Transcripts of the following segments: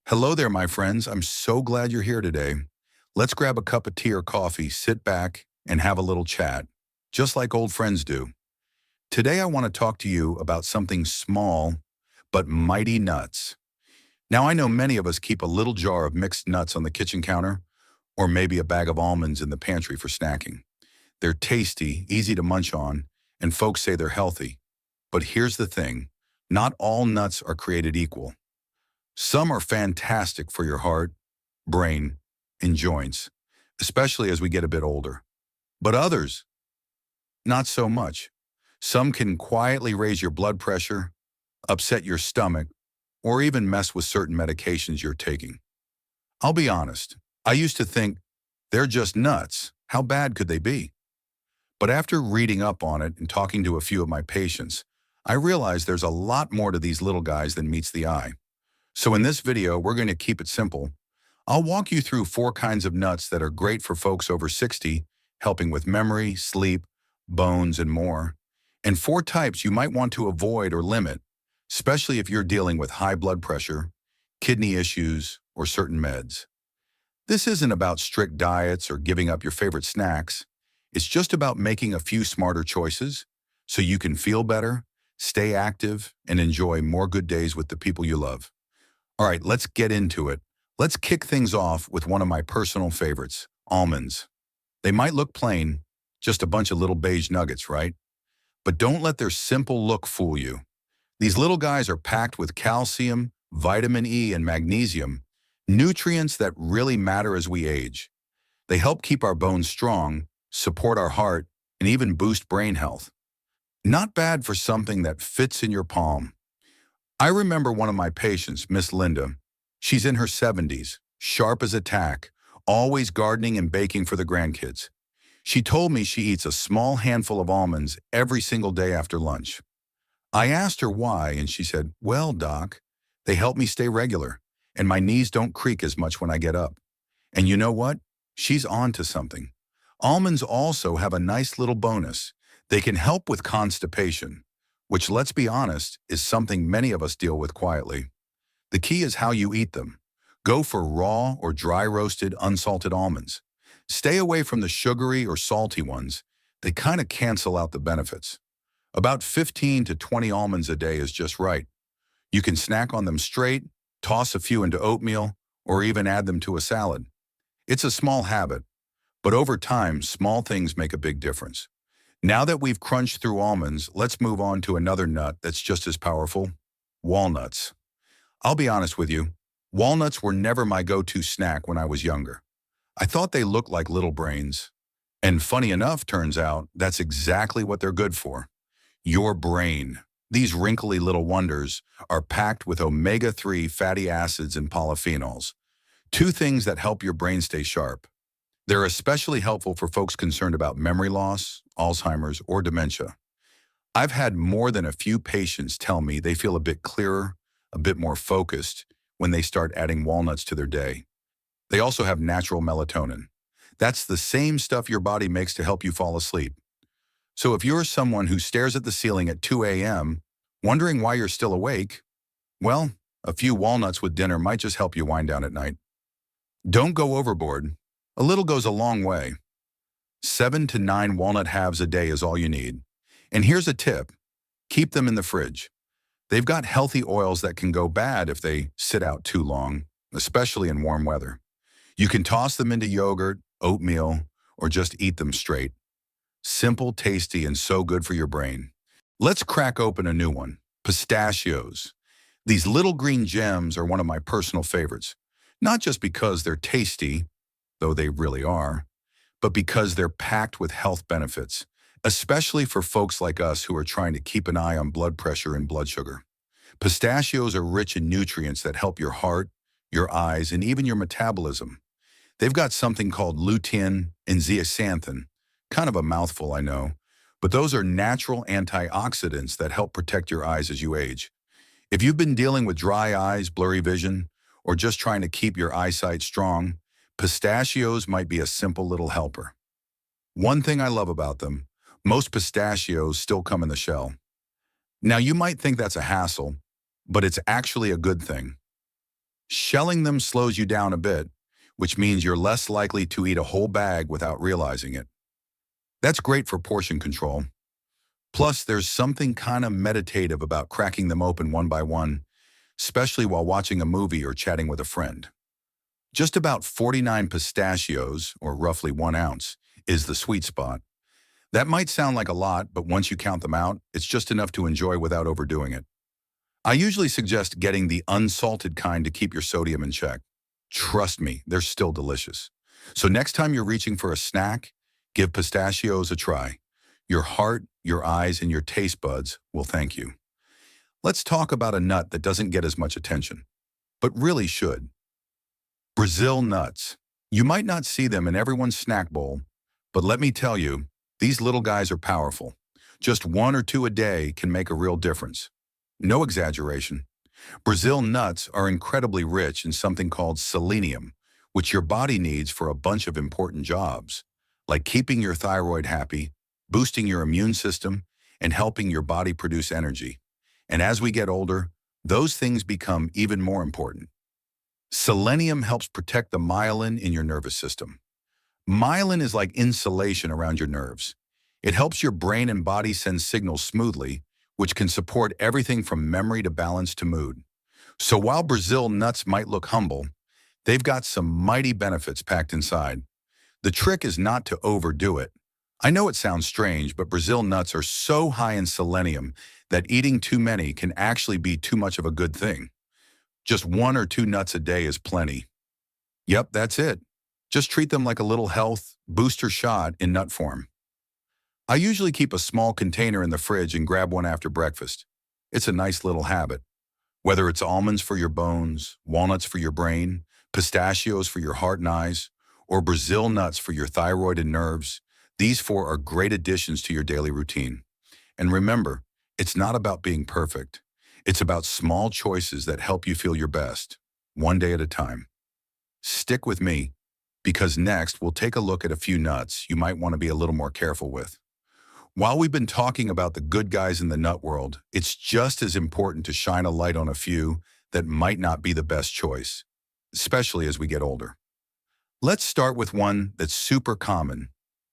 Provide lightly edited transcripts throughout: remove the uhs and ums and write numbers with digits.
Hello there, my friends. I'm so glad you're here today. Let's grab a cup of tea or coffee, sit back, and have a little chat, just like old friends do. Today, I want to talk to you about something small but mighty nuts. Now, I know many of us keep a little jar of mixed nuts on the kitchen counter, or maybe a bag of almonds in the pantry for snacking. They're tasty, easy to munch on, and folks say they're healthy. But here's the thing, not all nuts are created equal. Some are fantastic for your heart, brain, and joints, especially as we get a bit older. But others, not so much. Some can quietly raise your blood pressure, upset your stomach, or even mess with certain medications you're taking. I'll be honest, I used to think, they're just nuts. How bad could they be? But after reading up on it and talking to a few of my patients, I realized there's a lot more to these little guys than meets the eye. So in this video, we're going to keep it simple. I'll walk you through 4 kinds of nuts that are great for folks over 60, helping with memory, sleep, bones, and more. And 4 types you might want to avoid or limit, especially if you're dealing with high blood pressure, kidney issues, or certain meds. This isn't about strict diets or giving up your favorite snacks. It's just about making a few smarter choices so you can feel better, stay active, and enjoy more good days with the people you love. All right, let's get into it. Let's kick things off with one of my personal favorites, almonds. They might look plain, just a bunch of little beige nuggets, right? But don't let their simple look fool you. These little guys are packed with calcium, vitamin E, and magnesium, nutrients that really matter as we age. They help keep our bones strong, support our heart, and even boost brain health. Not bad for something that fits in your palm. I remember one of my patients, Miss Linda. She's in her 70s, sharp as a tack, always gardening and baking for the grandkids. She told me she eats a small handful of almonds every single day after lunch. I asked her why, and she said, "Well, Doc, they help me stay regular, and my knees don't creak as much when I get up." And you know what? She's on to something. Almonds also have a nice little bonus. They can help with constipation, which, let's be honest, is something many of us deal with quietly. The key is how you eat them. Go for raw or dry roasted unsalted almonds. Stay away from the sugary or salty ones. They kind of cancel out the benefits. About 15 to 20 almonds a day is just right. You can snack on them straight, toss a few into oatmeal, or even add them to a salad. It's a small habit, but over time, small things make a big difference. Now that we've crunched through almonds, let's move on to another nut that's just as powerful, walnuts. I'll be honest with you, walnuts were never my go-to snack when I was younger. I thought they looked like little brains. And funny enough, turns out, that's exactly what they're good for. Your brain. These wrinkly little wonders are packed with omega-3 fatty acids and polyphenols, 2 things that help your brain stay sharp. They're especially helpful for folks concerned about memory loss, Alzheimer's, or dementia. I've had more than a few patients tell me they feel a bit clearer, a bit more focused when they start adding walnuts to their day. They also have natural melatonin. That's the same stuff your body makes to help you fall asleep. So if you're someone who stares at the ceiling at 2 a.m., wondering why you're still awake, well, a few walnuts with dinner might just help you wind down at night. Don't go overboard. A little goes a long way. 7 to 9 walnut halves a day is all you need. And here's a tip. Keep them in the fridge. They've got healthy oils that can go bad if they sit out too long, especially in warm weather. You can toss them into yogurt, oatmeal, or just eat them straight. Simple, tasty, and so good for your brain. Let's crack open a new one, pistachios. These little green gems are one of my personal favorites, not just because they're tasty, though they really are, but because they're packed with health benefits, especially for folks like us who are trying to keep an eye on blood pressure and blood sugar. Pistachios are rich in nutrients that help your heart, your eyes, and even your metabolism. They've got something called lutein and zeaxanthin, kind of a mouthful, I know, but those are natural antioxidants that help protect your eyes as you age. If you've been dealing with dry eyes, blurry vision, or just trying to keep your eyesight strong, pistachios might be a simple little helper. One thing I love about them, most pistachios still come in the shell. Now you might think that's a hassle, but it's actually a good thing. Shelling them slows you down a bit, which means you're less likely to eat a whole bag without realizing it. That's great for portion control. Plus, there's something kind of meditative about cracking them open one by one, especially while watching a movie or chatting with a friend. Just about 49 pistachios, or roughly 1 ounce, is the sweet spot. That might sound like a lot, but once you count them out, it's just enough to enjoy without overdoing it. I usually suggest getting the unsalted kind to keep your sodium in check. Trust me, they're still delicious. So next time you're reaching for a snack, give pistachios a try. Your heart, your eyes, and your taste buds will thank you. Let's talk about a nut that doesn't get as much attention, but really should. Brazil nuts. You might not see them in everyone's snack bowl, but let me tell you, these little guys are powerful. Just 1 or 2 a day can make a real difference. No exaggeration. Brazil nuts are incredibly rich in something called selenium, which your body needs for a bunch of important jobs, like keeping your thyroid happy, boosting your immune system, and helping your body produce energy. And as we get older, those things become even more important. Selenium helps protect the myelin in your nervous system. Myelin is like insulation around your nerves. It helps your brain and body send signals smoothly, which can support everything from memory to balance to mood. So while Brazil nuts might look humble, they've got some mighty benefits packed inside. The trick is not to overdo it. I know it sounds strange, but Brazil nuts are so high in selenium that eating too many can actually be too much of a good thing. Just 1 or 2 nuts a day is plenty. Yep, that's it. Just treat them like a little health booster shot in nut form. I usually keep a small container in the fridge and grab one after breakfast. It's a nice little habit. Whether it's almonds for your bones, walnuts for your brain, pistachios for your heart and eyes, or Brazil nuts for your thyroid and nerves, these 4 are great additions to your daily routine. And remember, it's not about being perfect. It's about small choices that help you feel your best, one day at a time. Stick with me, because next we'll take a look at a few nuts you might want to be a little more careful with. While we've been talking about the good guys in the nut world, it's just as important to shine a light on a few that might not be the best choice, especially as we get older. Let's start with one that's super common: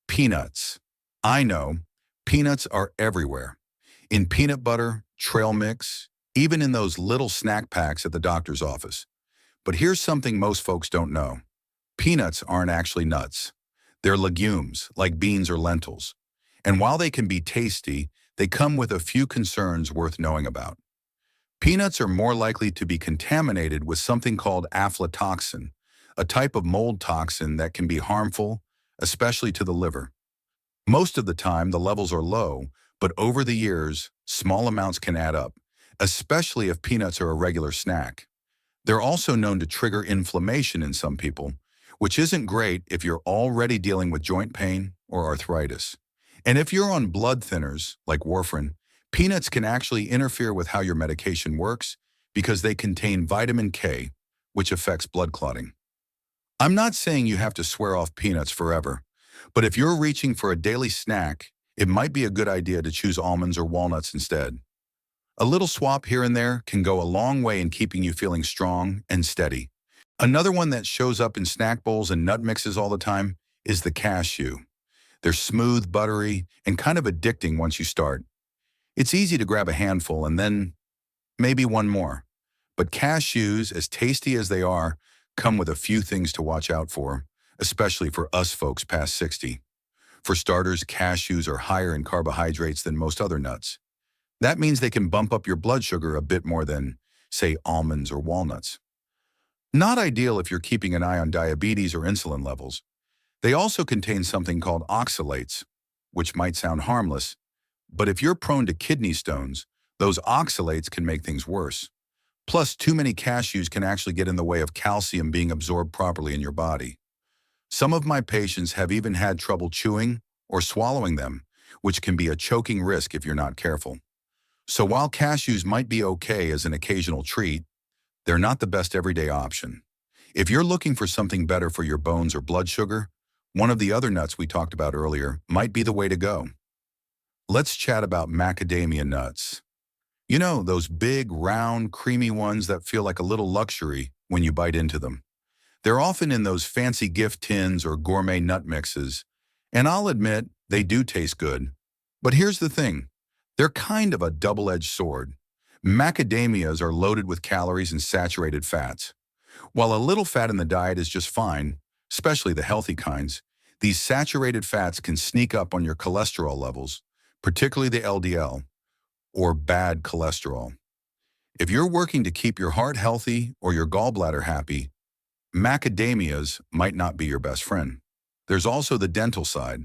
peanuts. I know, peanuts are everywhere. In peanut butter, trail mix, even in those little snack packs at the doctor's office. But here's something most folks don't know. Peanuts aren't actually nuts. They're legumes, like beans or lentils. And while they can be tasty, they come with a few concerns worth knowing about. Peanuts are more likely to be contaminated with something called aflatoxin, a type of mold toxin that can be harmful, especially to the liver. Most of the time, the levels are low, but over the years, small amounts can add up, especially if peanuts are a regular snack. They're also known to trigger inflammation in some people, which isn't great if you're already dealing with joint pain or arthritis. And if you're on blood thinners, like warfarin, peanuts can actually interfere with how your medication works because they contain vitamin K, which affects blood clotting. I'm not saying you have to swear off peanuts forever, but if you're reaching for a daily snack, it might be a good idea to choose almonds or walnuts instead. A little swap here and there can go a long way in keeping you feeling strong and steady. Another one that shows up in snack bowls and nut mixes all the time is the cashew. They're smooth, buttery, and kind of addicting once you start. It's easy to grab a handful and then maybe one more. But cashews, as tasty as they are, come with a few things to watch out for, especially for us folks past 60. For starters, cashews are higher in carbohydrates than most other nuts. That means they can bump up your blood sugar a bit more than, say, almonds or walnuts. Not ideal if you're keeping an eye on diabetes or insulin levels. They also contain something called oxalates, which might sound harmless, but if you're prone to kidney stones, those oxalates can make things worse. Plus, too many cashews can actually get in the way of calcium being absorbed properly in your body. Some of my patients have even had trouble chewing or swallowing them, which can be a choking risk if you're not careful. So while cashews might be okay as an occasional treat, they're not the best everyday option. If you're looking for something better for your bones or blood sugar, one of the other nuts we talked about earlier might be the way to go. Let's chat about macadamia nuts. You know, those big, round, creamy ones that feel like a little luxury when you bite into them. They're often in those fancy gift tins or gourmet nut mixes, and I'll admit they do taste good. But here's the thing, they're kind of a double-edged sword. Macadamias are loaded with calories and saturated fats. While a little fat in the diet is just fine, especially the healthy kinds, these saturated fats can sneak up on your cholesterol levels, particularly the LDL, or bad cholesterol. If you're working to keep your heart healthy or your gallbladder happy, macadamias might not be your best friend. There's also the dental side.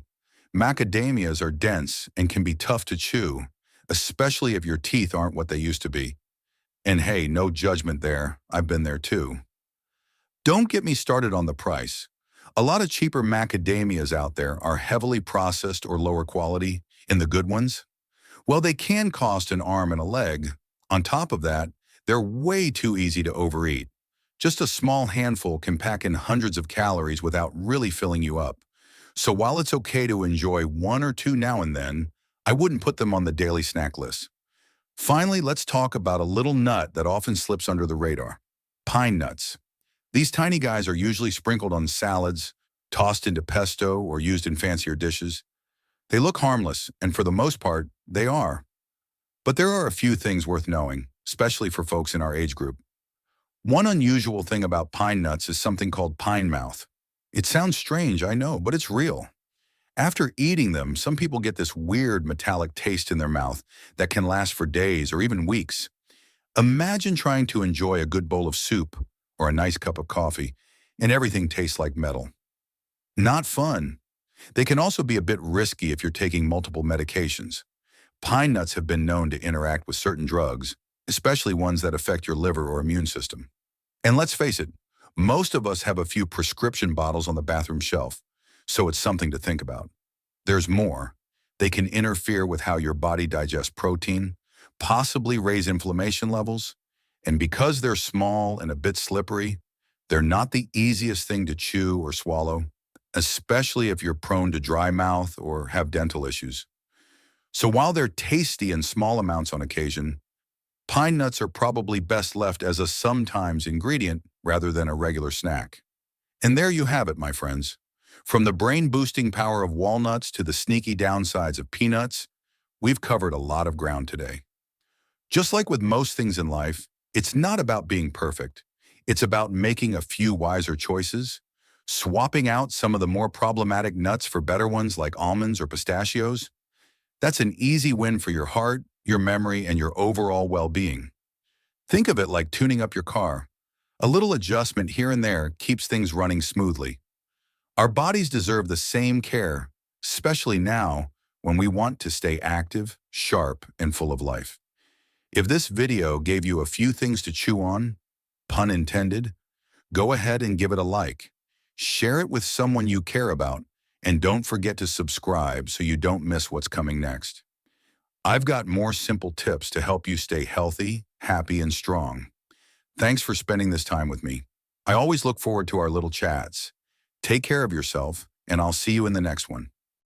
Macadamias are dense and can be tough to chew, especially if your teeth aren't what they used to be. And hey, no judgment there. I've been there too. Don't get me started on the price. A lot of cheaper macadamias out there are heavily processed or lower quality, and the good ones, well, they can cost an arm and a leg. On top of that, they're way too easy to overeat. Just a small handful can pack in hundreds of calories without really filling you up. So while it's okay to enjoy one or two now and then, I wouldn't put them on the daily snack list. Finally, let's talk about a little nut that often slips under the radar: pine nuts. These tiny guys are usually sprinkled on salads, tossed into pesto, or used in fancier dishes. They look harmless, and for the most part, they are. But there are a few things worth knowing, especially for folks in our age group. One unusual thing about pine nuts is something called pine mouth. It sounds strange, I know, but it's real. After eating them, some people get this weird metallic taste in their mouth that can last for days or even weeks. Imagine trying to enjoy a good bowl of soup or a nice cup of coffee, and everything tastes like metal. Not fun. They can also be a bit risky if you're taking multiple medications. Pine nuts have been known to interact with certain drugs, especially ones that affect your liver or immune system. And let's face it, most of us have a few prescription bottles on the bathroom shelf, so it's something to think about. There's more. They can interfere with how your body digests protein, possibly raise inflammation levels, and because they're small and a bit slippery, they're not the easiest thing to chew or swallow, especially if you're prone to dry mouth or have dental issues. So while they're tasty in small amounts on occasion, pine nuts are probably best left as a sometimes ingredient rather than a regular snack. And there you have it, my friends. From the brain-boosting power of walnuts to the sneaky downsides of peanuts, we've covered a lot of ground today. Just like with most things in life, it's not about being perfect. It's about making a few wiser choices, swapping out some of the more problematic nuts for better ones like almonds or pistachios. That's an easy win for your heart, your memory, and your overall well-being. Think of it like tuning up your car. A little adjustment here and there keeps things running smoothly. Our bodies deserve the same care, especially now when we want to stay active, sharp, and full of life. If this video gave you a few things to chew on, pun intended, go ahead and give it a like. Share it with someone you care about, and don't forget to subscribe so you don't miss what's coming next. I've got more simple tips to help you stay healthy, happy, and strong. Thanks for spending this time with me. I always look forward to our little chats. Take care of yourself, and I'll see you in the next one.